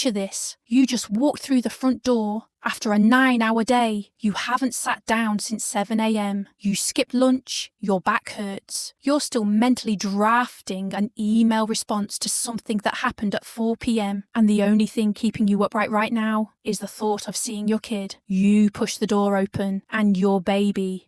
Picture this. You just walked through the front door after a 9-hour day. You haven't sat down since 7 a.m. You skipped lunch. Your back hurts. You're still mentally drafting an email response to something that happened at 4 p.m. And the only thing keeping you upright right now is the thought of seeing your kid. You push the door open and your baby,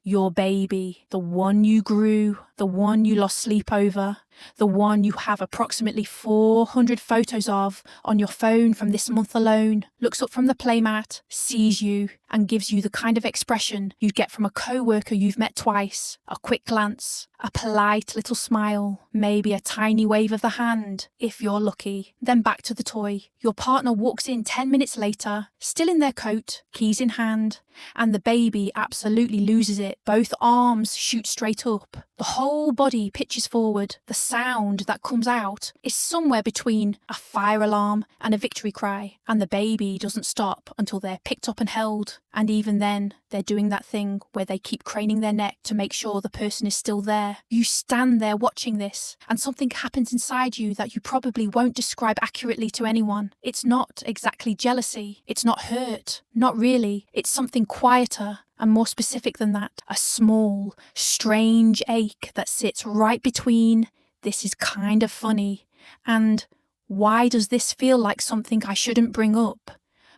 the one you grew, the one you lost sleep over, the one you have approximately 400 photos of on your phone from this month alone, looks up from the playmat, sees you, and gives you the kind of expression you'd get from a co-worker you've met twice. A quick glance, a polite little smile, maybe a tiny wave of the hand, if you're lucky. Then back to the toy. Your partner walks in 10 minutes later, still in their coat, keys in hand, and the baby absolutely loses it. Both arms shoot straight up. The whole body pitches forward. The sound that comes out is somewhere between a fire alarm and a victory cry, and the baby doesn't stop until they're picked up and held. And even then, they're doing that thing where they keep craning their neck to make sure the person is still there. You stand there watching this, and something happens inside you that you probably won't describe accurately to anyone. It's not exactly jealousy. It's not hurt. Not really. It's something quieter and more specific than that. A small, strange ache that sits right between "this is kind of funny" and "why does this feel like something I shouldn't bring up?"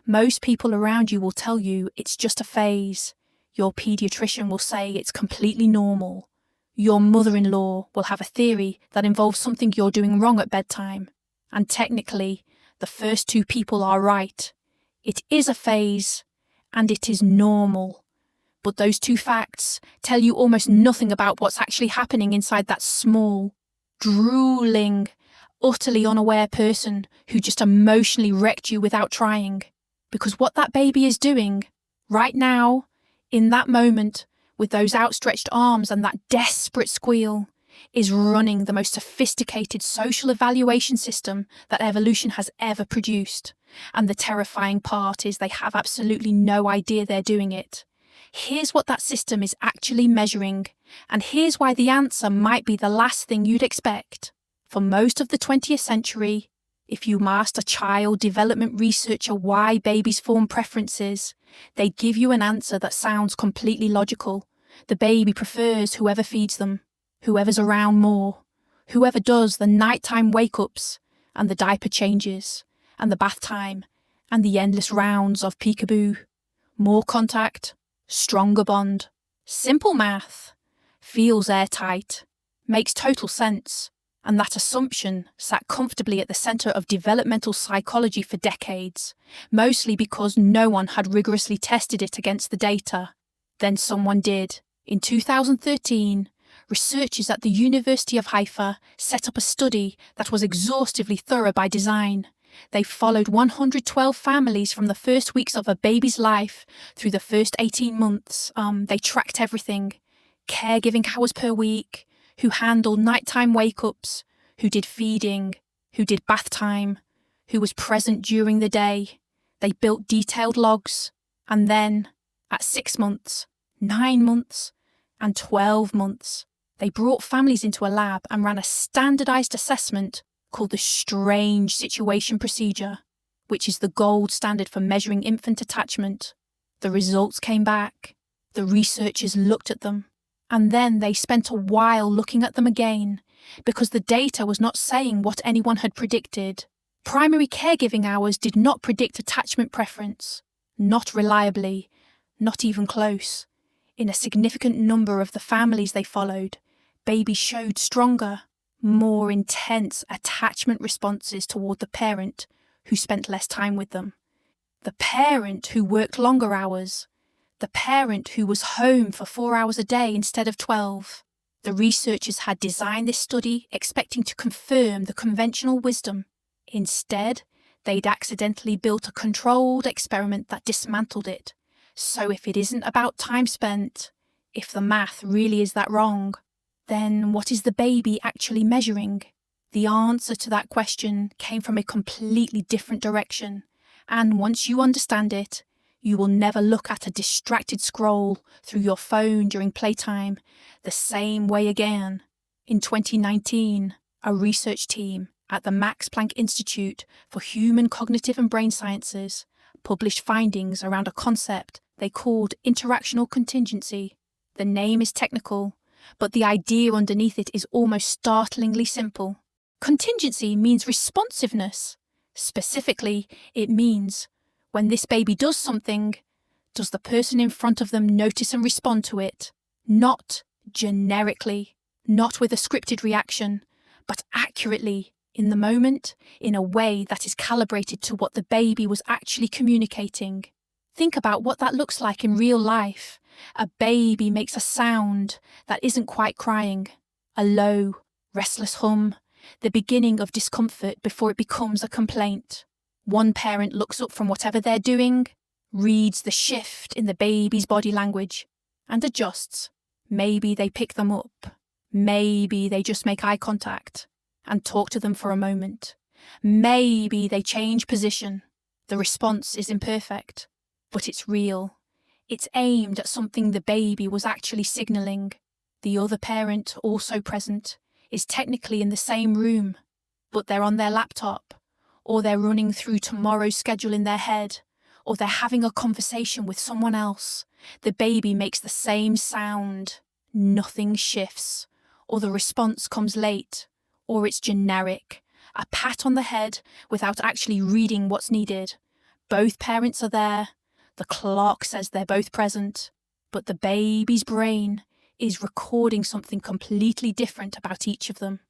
Most people around you will tell you it's just a phase. Your pediatrician will say it's completely normal. Your mother-in-law will have a theory that involves something you're doing wrong at bedtime. And technically, the first two people are right. It is a phase, and it is normal. But those two facts tell you almost nothing about what's actually happening inside that small, drooling, utterly unaware person who just emotionally wrecked you without trying. Because what that baby is doing, right now, in that moment, with those outstretched arms and that desperate squeal, is running the most sophisticated social evaluation system that evolution has ever produced. And the terrifying part is they have absolutely no idea they're doing it. Here's what that system is actually measuring, and here's why the answer might be the last thing you'd expect. For most of the 20th century, if you asked a child development researcher why babies form preferences, they'd give you an answer that sounds completely logical. The baby prefers whoever feeds them, whoever's around more, whoever does the nighttime wake-ups, and the diaper changes, and the bath time, and the endless rounds of peekaboo. More contact, stronger bond. Simple math. Feels airtight. Makes total sense. And that assumption sat comfortably at the centre of developmental psychology for decades, mostly because no one had rigorously tested it against the data. Then someone did. In 2013, researchers at the University of Haifa set up a study that was exhaustively thorough by design. They followed 112 families from the first weeks of a baby's life through the first 18 months. They tracked everything. Caregiving hours per week, who handled nighttime wake-ups, who did feeding, who did bath time, who was present during the day. They built detailed logs, and then, at 6 months, 9 months, and 12 months, they brought families into a lab and ran a standardized assessment called the Strange Situation Procedure, which is the gold standard for measuring infant attachment. The results came back. The researchers looked at them. And then they spent a while looking at them again, because the data was not saying what anyone had predicted. Primary caregiving hours did not predict attachment preference. Not reliably, not even close. In a significant number of the families they followed, babies showed stronger, more intense attachment responses toward the parent who spent less time with them. The parent who worked longer hours. The parent who was home for 4 hours a day instead of 12. The researchers had designed this study expecting to confirm the conventional wisdom. Instead, they'd accidentally built a controlled experiment that dismantled it. So if it isn't about time spent, if the math really is that wrong, then what is the baby actually measuring? The answer to that question came from a completely different direction. And once you understand it, you will never look at a distracted scroll through your phone during playtime the same way again. In 2019, a research team at the Max Planck Institute for Human Cognitive and Brain Sciences published findings around a concept they called interactional contingency. The name is technical, but the idea underneath it is almost startlingly simple. Contingency means responsiveness. Specifically, it means when this baby does something, does the person in front of them notice and respond to it? Not generically, not with a scripted reaction, but accurately, in the moment, in a way that is calibrated to what the baby was actually communicating. Think about what that looks like in real life. A baby makes a sound that isn't quite crying, a low, restless hum, the beginning of discomfort before it becomes a complaint. One parent looks up from whatever they're doing, reads the shift in the baby's body language, and adjusts. Maybe they pick them up. Maybe they just make eye contact and talk to them for a moment. Maybe they change position. The response is imperfect, but it's real. It's aimed at something the baby was actually signalling. The other parent, also present, is technically in the same room, but they're on their laptop, or they're running through tomorrow's schedule in their head, or they're having a conversation with someone else. The baby makes the same sound. Nothing shifts, or the response comes late, or it's generic, a pat on the head without actually reading what's needed. Both parents are there. The clock says they're both present, but the baby's brain is recording something completely different about each of them.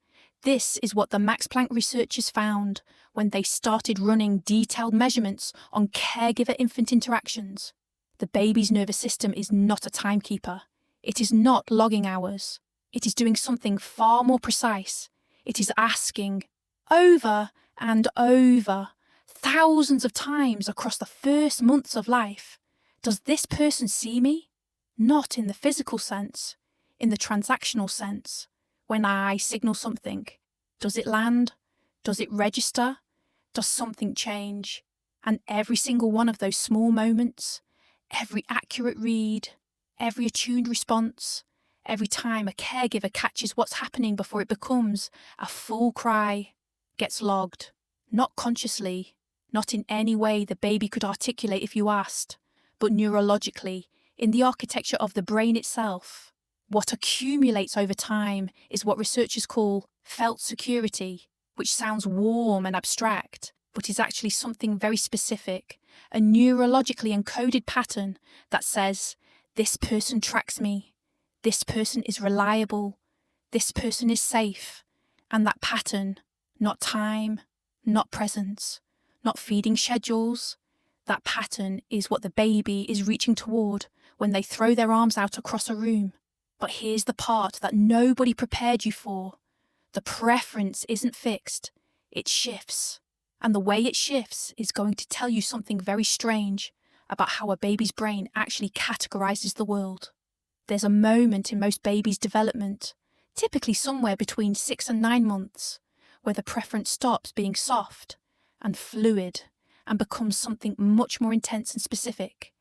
This is what the Max Planck researchers found when they started running detailed measurements on caregiver-infant interactions. The baby's nervous system is not a timekeeper. It is not logging hours. It is doing something far more precise. It is asking, over and over, thousands of times across the first months of life, does this person see me? Not in the physical sense, in the transactional sense. When I signal something, does it land? Does it register? Does something change? And every single one of those small moments, every accurate read, every attuned response, every time a caregiver catches what's happening before it becomes a full cry, gets logged. Not consciously, not in any way the baby could articulate if you asked, but neurologically, in the architecture of the brain itself. What accumulates over time is what researchers call felt security, which sounds warm and abstract, but is actually something very specific, a neurologically encoded pattern that says, this person tracks me, this person is reliable, this person is safe, and that pattern, not time, not presence, not feeding schedules, that pattern is what the baby is reaching toward when they throw their arms out across a room. But here's the part that nobody prepared you for. The preference isn't fixed, it shifts. And the way it shifts is going to tell you something very strange about how a baby's brain actually categorizes the world. There's a moment in most babies' development, typically somewhere between 6 and 9 months, where the preference stops being soft and fluid and becomes something much more intense and specific.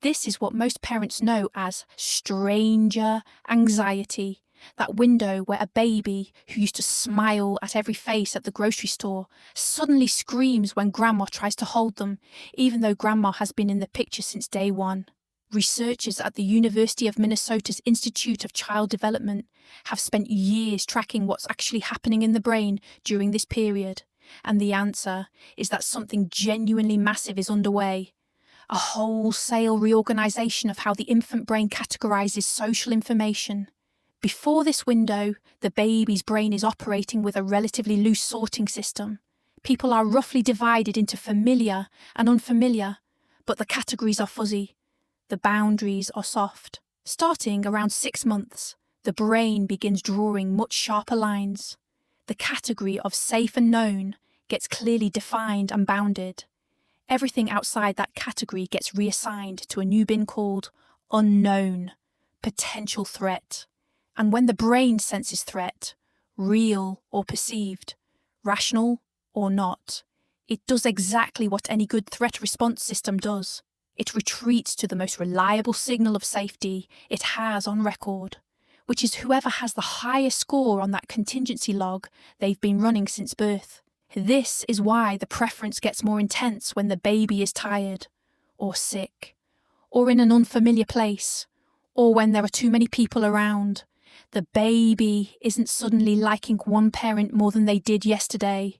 This is what most parents know as stranger anxiety, that window where a baby who used to smile at every face at the grocery store suddenly screams when grandma tries to hold them, even though grandma has been in the picture since day one. Researchers at the University of Minnesota's Institute of Child Development have spent years tracking what's actually happening in the brain during this period, and the answer is that something genuinely massive is underway. A wholesale reorganization of how the infant brain categorizes social information. Before this window, the baby's brain is operating with a relatively loose sorting system. People are roughly divided into familiar and unfamiliar, but the categories are fuzzy. The boundaries are soft. Starting around 6 months, the brain begins drawing much sharper lines. The category of safe and known gets clearly defined and bounded. Everything outside that category gets reassigned to a new bin called unknown, potential threat. And when the brain senses threat, real or perceived, rational or not, it does exactly what any good threat response system does. It retreats to the most reliable signal of safety it has on record, which is whoever has the highest score on that contingency log they've been running since birth. This is why the preference gets more intense when the baby is tired, or sick, or in an unfamiliar place, or when there are too many people around. The baby isn't suddenly liking one parent more than they did yesterday.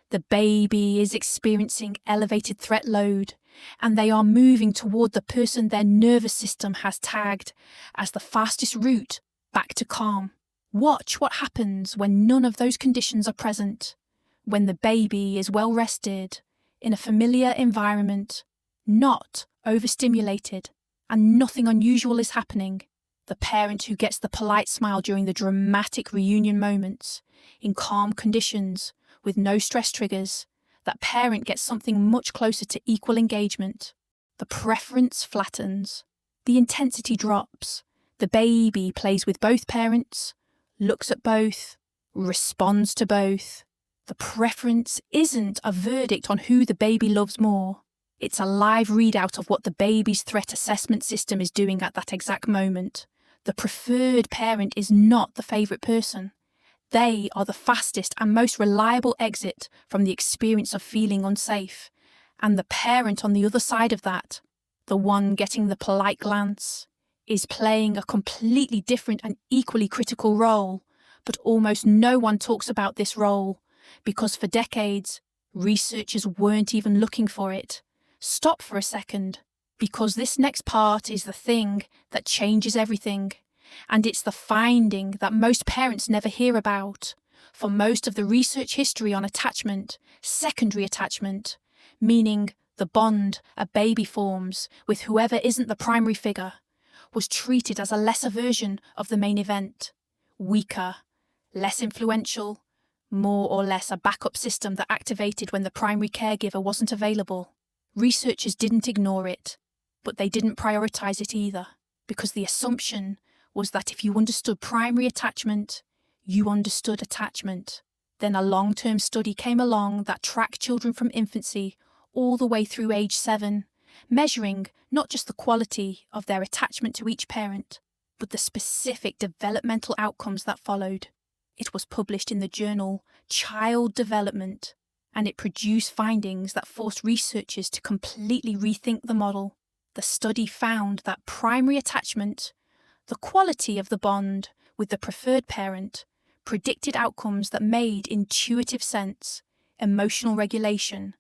The baby is experiencing elevated threat load, and they are moving toward the person their nervous system has tagged as the fastest route back to calm. Watch what happens when none of those conditions are present. When the baby is well rested, in a familiar environment, not overstimulated, and nothing unusual is happening. The parent who gets the polite smile during the dramatic reunion moments, in calm conditions, with no stress triggers, that parent gets something much closer to equal engagement. The preference flattens. The intensity drops. The baby plays with both parents, looks at both, responds to both. The preference isn't a verdict on who the baby loves more. It's a live readout of what the baby's threat assessment system is doing at that exact moment. The preferred parent is not the favourite person. They are the fastest and most reliable exit from the experience of feeling unsafe. And the parent on the other side of that, the one getting the polite glance, is playing a completely different and equally critical role. But almost no one talks about this role, because for decades, researchers weren't even looking for it. Stop for a second, because this next part is the thing that changes everything. And it's the finding that most parents never hear about. For most of the research history on attachment, secondary attachment, meaning the bond a baby forms with whoever isn't the primary figure, was treated as a lesser version of the main event. Weaker, less influential, more or less a backup system that activated when the primary caregiver wasn't available. Researchers didn't ignore it, but they didn't prioritize it either, because the assumption was that if you understood primary attachment, you understood attachment. Then a long-term study came along that tracked children from infancy all the way through age 7, measuring not just the quality of their attachment to each parent, but the specific developmental outcomes that followed. It was published in the journal Child Development, and it produced findings that forced researchers to completely rethink the model. The study found that primary attachment, the quality of the bond with the preferred parent, predicted outcomes that made intuitive sense: emotional regulation,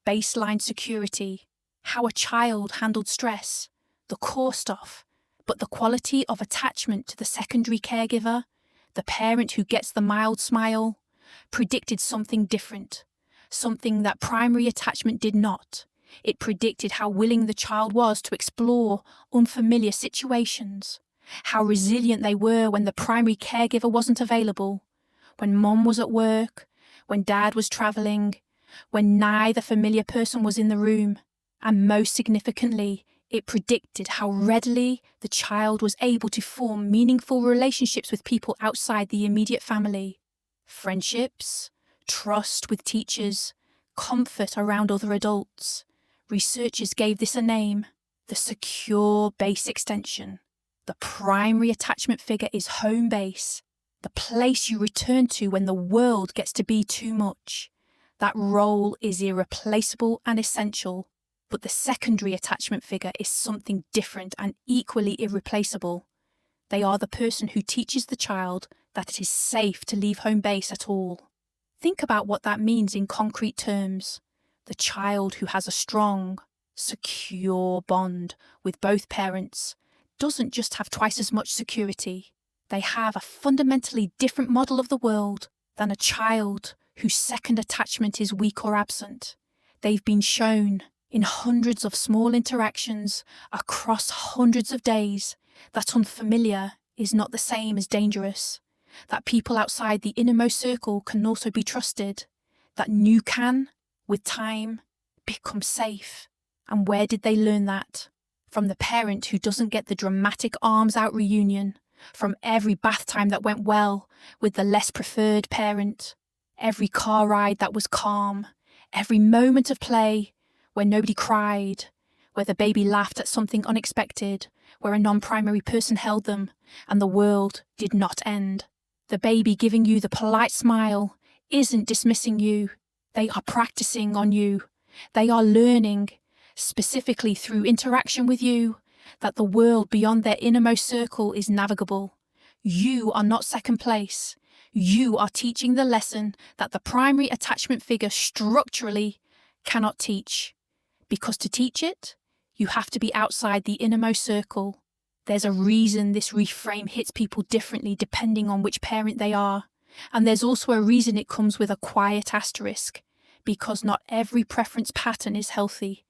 baseline security, how a child handled stress, the core stuff. But the quality of attachment to the secondary caregiver, the parent who gets the mild smile, predicted something different, something that primary attachment did not. It predicted how willing the child was to explore unfamiliar situations, how resilient they were when the primary caregiver wasn't available, when mom was at work, when dad was travelling, when neither familiar person was in the room, and most significantly, it predicted how readily the child was able to form meaningful relationships with people outside the immediate family. Friendships, trust with teachers, comfort around other adults. Researchers gave this a name: the secure base extension. The primary attachment figure is home base, the place you return to when the world gets to be too much. That role is irreplaceable and essential. But the secondary attachment figure is something different and equally irreplaceable. They are the person who teaches the child that it is safe to leave home base at all. Think about what that means in concrete terms. The child who has a strong, secure bond with both parents doesn't just have twice as much security. They have a fundamentally different model of the world than a child whose second attachment is weak or absent. They've been shown in hundreds of small interactions across hundreds of days that unfamiliar is not the same as dangerous, that people outside the innermost circle can also be trusted, that new can, with time, become safe. And where did they learn that? From the parent who doesn't get the dramatic arms out reunion, from every bath time that went well with the less preferred parent, every car ride that was calm, every moment of play where nobody cried, where the baby laughed at something unexpected, where a non-primary person held them, and the world did not end. The baby giving you the polite smile isn't dismissing you. They are practicing on you. They are learning, specifically through interaction with you, that the world beyond their innermost circle is navigable. You are not second place. You are teaching the lesson that the primary attachment figure structurally cannot teach. Because to teach it, you have to be outside the innermost circle. There's a reason this reframe hits people differently depending on which parent they are. And there's also a reason it comes with a quiet asterisk, because not every preference pattern is healthy.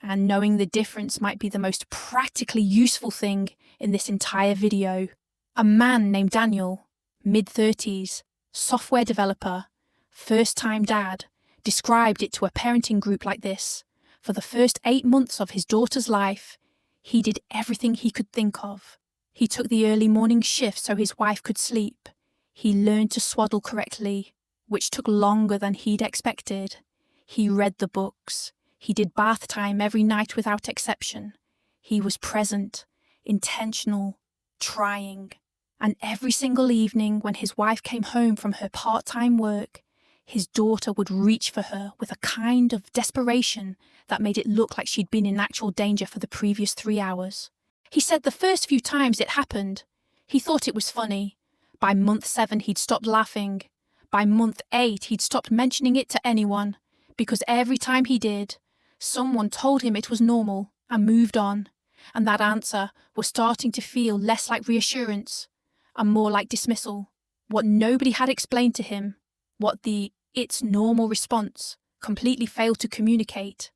And knowing the difference might be the most practically useful thing in this entire video. A man named Daniel, mid-30s, software developer, first-time dad, described it to a parenting group like this. For the first 8 months of his daughter's life, he did everything he could think of. He took the early morning shift so his wife could sleep. He learned to swaddle correctly, which took longer than he'd expected. He read the books. He did bath time every night without exception. He was present, intentional, trying. And every single evening when his wife came home from her part-time work, his daughter would reach for her with a kind of desperation that made it look like she'd been in actual danger for the previous 3 hours. He said the first few times it happened, he thought it was funny. By month 7, he'd stopped laughing. By month 8, he'd stopped mentioning it to anyone, because every time he did, someone told him it was normal and moved on, and that answer was starting to feel less like reassurance and more like dismissal. What nobody had explained to him, what the "it's normal" response completely failed to communicate,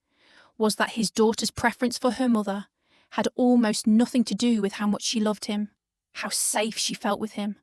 was that his daughter's preference for her mother had almost nothing to do with how much she loved him, how safe she felt with him,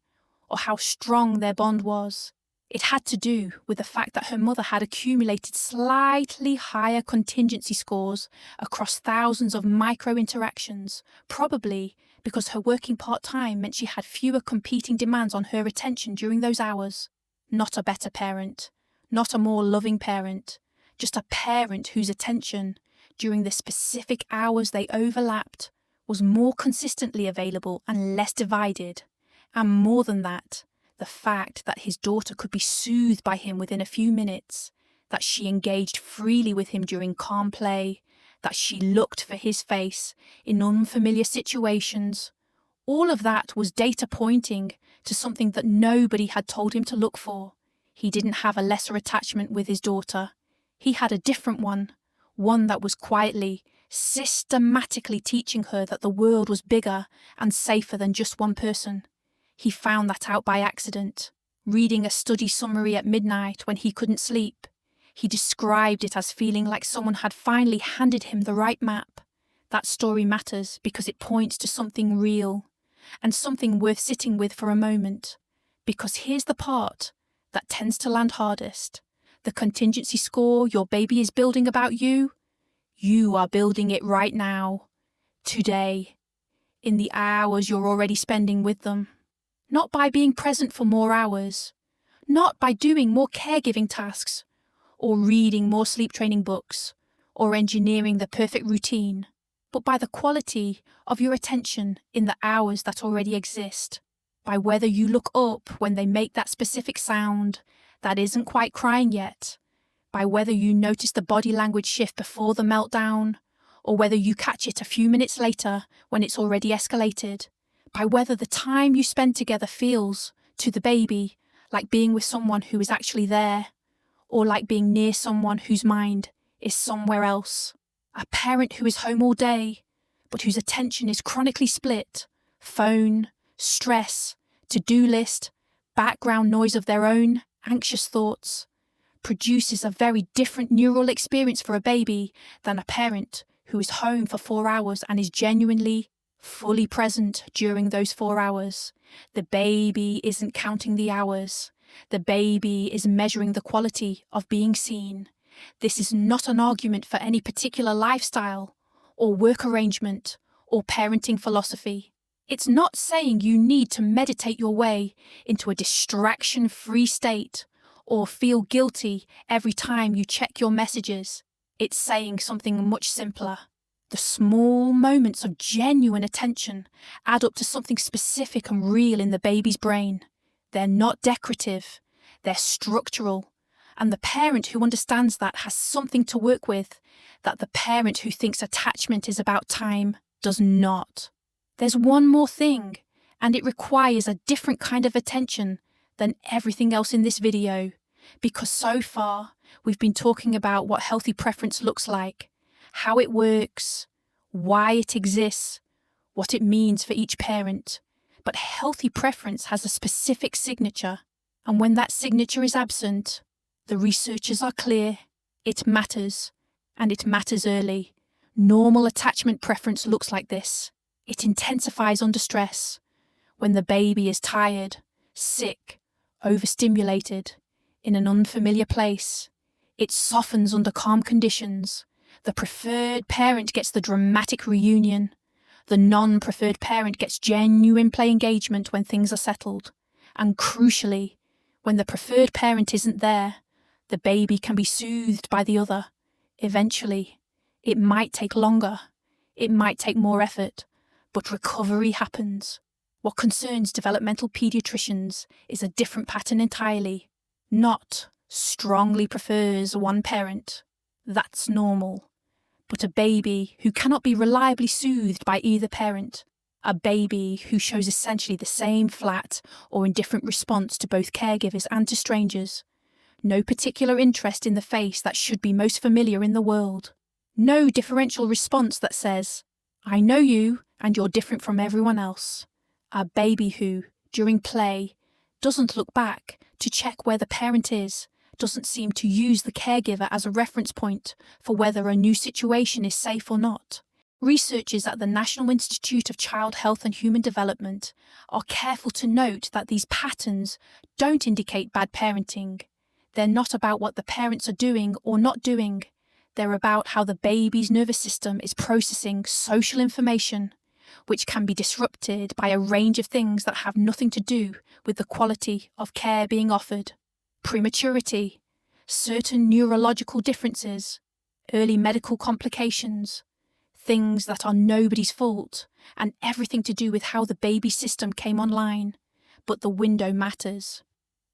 or how strong their bond was. It had to do with the fact that her mother had accumulated slightly higher contingency scores across thousands of micro-interactions, probably because her working part-time meant she had fewer competing demands on her attention during those hours. Not a better parent, not a more loving parent, just a parent whose attention, during the specific hours they overlapped, was more consistently available and less divided. And more than that, the fact that his daughter could be soothed by him within a few minutes, that she engaged freely with him during calm play, that she looked for his face in unfamiliar situations, all of that was data pointing to something that nobody had told him to look for. He didn't have a lesser attachment with his daughter. He had a different one that was quietly, systematically teaching her that the world was bigger and safer than just one person. He found that out by accident, reading a study summary at midnight when he couldn't sleep. He described it as feeling like someone had finally handed him the right map. That story matters because it points to something real, and something worth sitting with for a moment. Because here's the part that tends to land hardest. The contingency score your baby is building about you, you are building it right now, today, in the hours you're already spending with them. Not by being present for more hours, not by doing more caregiving tasks, or reading more sleep training books, or engineering the perfect routine, but by the quality of your attention in the hours that already exist, by whether you look up when they make that specific sound that isn't quite crying yet, by whether you notice the body language shift before the meltdown, or whether you catch it a few minutes later when it's already escalated, by whether the time you spend together feels, to the baby, like being with someone who is actually there, or like being near someone whose mind is somewhere else. A parent who is home all day, but whose attention is chronically split, phone, stress, to-do list, background noise of their own anxious thoughts, produces a very different neural experience for a baby than a parent who is home for 4 hours and is genuinely, fully present during those 4 hours. The baby isn't counting the hours. The baby is measuring the quality of being seen. This is not an argument for any particular lifestyle, or work arrangement, or parenting philosophy. It's not saying you need to meditate your way into a distraction-free state, or feel guilty every time you check your messages. It's saying something much simpler. The small moments of genuine attention add up to something specific and real in the baby's brain. They're not decorative, they're structural. And the parent who understands that has something to work with that the parent who thinks attachment is about time does not. There's one more thing, and it requires a different kind of attention than everything else in this video, because so far we've been talking about what healthy preference looks like, how it works, why it exists, what it means for each parent. But healthy preference has a specific signature, and when that signature is absent, the researchers are clear, it matters, and it matters early. Normal attachment preference looks like this. It intensifies under stress, when the baby is tired, sick, overstimulated, in an unfamiliar place. It softens under calm conditions. The preferred parent gets the dramatic reunion. The non-preferred parent gets genuine play engagement when things are settled. And crucially, when the preferred parent isn't there, the baby can be soothed by the other. Eventually, it might take longer, it might take more effort, but recovery happens. What concerns developmental pediatricians is a different pattern entirely. Not strongly prefers one parent. That's normal. But a baby who cannot be reliably soothed by either parent. A baby who shows essentially the same flat or indifferent response to both caregivers and to strangers. No particular interest in the face that should be most familiar in the world. No differential response that says, I know you and you're different from everyone else. A baby who, during play, doesn't look back to check where the parent is, doesn't seem to use the caregiver as a reference point for whether a new situation is safe or not. Researchers at the National Institute of Child Health and Human Development are careful to note that these patterns don't indicate bad parenting. They're not about what the parents are doing or not doing. They're about how the baby's nervous system is processing social information, which can be disrupted by a range of things that have nothing to do with the quality of care being offered. Prematurity, certain neurological differences, early medical complications, things that are nobody's fault, and everything to do with how the baby system came online. But the window matters.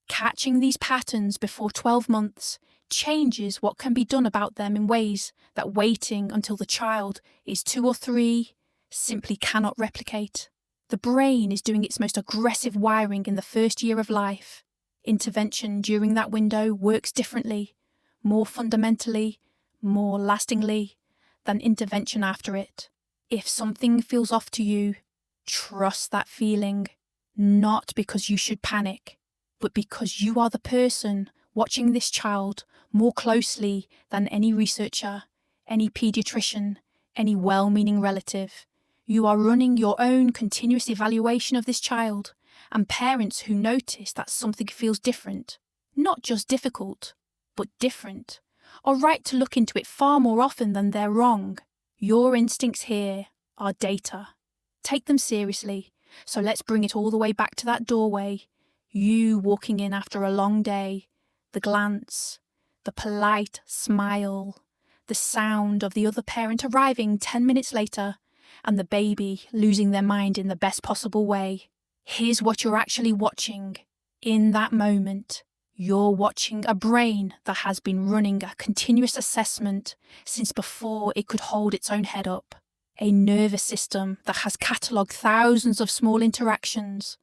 Catching these patterns before 12 months changes what can be done about them in ways that waiting until the child is 2 or 3 simply cannot replicate. The brain is doing its most aggressive wiring in the first year of life. Intervention during that window works differently, more fundamentally, more lastingly than intervention after it. If something feels off to you, trust that feeling, not because you should panic, but because you are the person watching this child more closely than any researcher, any pediatrician, any well-meaning relative. You are running your own continuous evaluation of this child, and parents who notice that something feels different, not just difficult, but different, are right to look into it far more often than they're wrong. Your instincts here are data. Take them seriously. So let's bring it all the way back to that doorway. You walking in after a long day, the glance, the polite smile, the sound of the other parent arriving 10 minutes later, and the baby losing their mind in the best possible way. Here's what you're actually watching. In that moment, you're watching a brain that has been running a continuous assessment since before it could hold its own head up. A nervous system that has catalogued thousands of small interactions,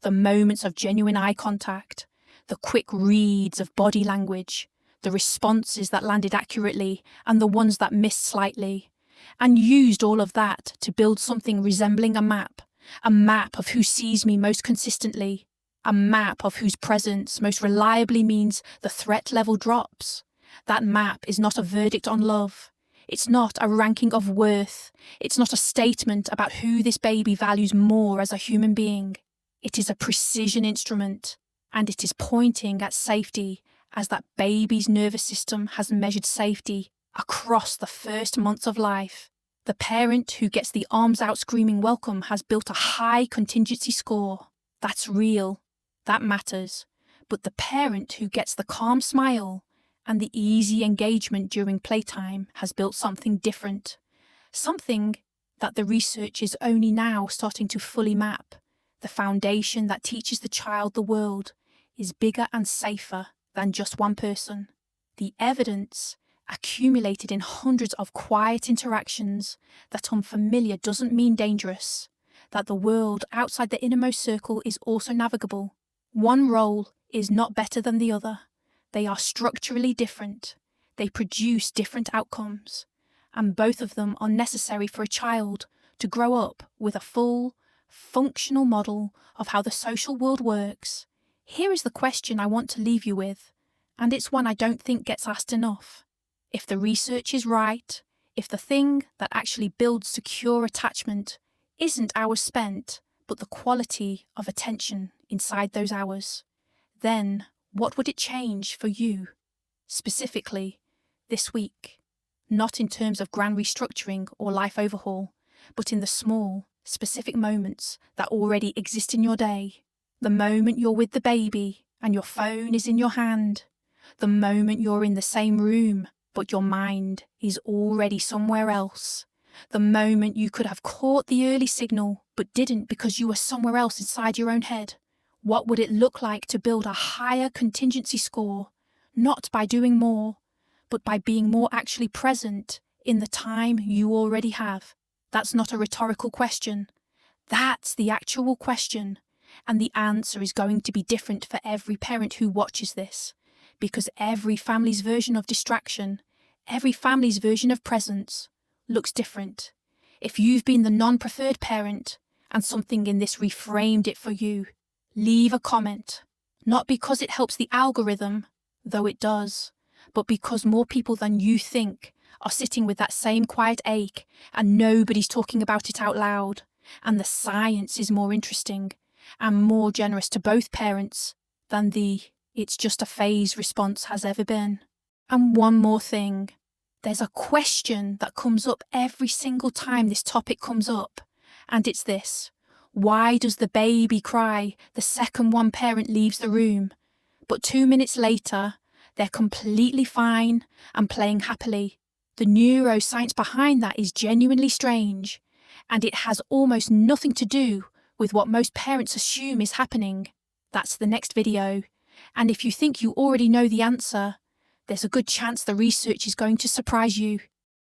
the moments of genuine eye contact, the quick reads of body language, the responses that landed accurately and the ones that missed slightly, and used all of that to build something resembling a map of who sees me most consistently, a map of whose presence most reliably means the threat level drops. That map is not a verdict on love. It's not a ranking of worth. It's not a statement about who this baby values more as a human being. It is a precision instrument, and it is pointing at safety as that baby's nervous system has measured safety across the first months of life. The parent who gets the arms out screaming welcome has built a high contingency score. That's real. That matters. But the parent who gets the calm smile and the easy engagement during playtime has built something different. something that the research is only now starting to fully map. The foundation that teaches the child the world is bigger and safer than just one person. The evidence, accumulated in hundreds of quiet interactions, that unfamiliar doesn't mean dangerous, that the world outside the innermost circle is also navigable. One role is not better than the other. They are structurally different. They produce different outcomes, and both of them are necessary for a child to grow up with a full, functional model of how the social world works. Here is the question I want to leave you with, and it's one I don't think gets asked enough. If the research is right, if the thing that actually builds secure attachment isn't hours spent, but the quality of attention inside those hours, then what would it change for you, specifically, this week? Not in terms of grand restructuring or life overhaul, but in the small, specific moments that already exist in your day. The moment you're with the baby and your phone is in your hand. The moment you're in the same room, but your mind is already somewhere else. The moment you could have caught the early signal, but didn't because you were somewhere else inside your own head. What would it look like to build a higher contingency score, not by doing more, but by being more actually present in the time you already have? That's not a rhetorical question. That's the actual question. And the answer is going to be different for every parent who watches this, because every family's version of distraction, every family's version of presence, looks different. If you've been the non-preferred parent and something in this reframed it for you, leave a comment. Not because it helps the algorithm, though it does, but because more people than you think are sitting with that same quiet ache and nobody's talking about it out loud. And the science is more interesting and more generous to both parents than the "it's just a phase" response has ever been. And one more thing. There's a question that comes up every single time this topic comes up, and it's this: why does the baby cry the second one parent leaves the room, but 2 minutes later they're completely fine and playing happily? The neuroscience behind that is genuinely strange, and it has almost nothing to do with what most parents assume is happening. That's the next video, and if you think you already know the answer, there's a good chance the research is going to surprise you.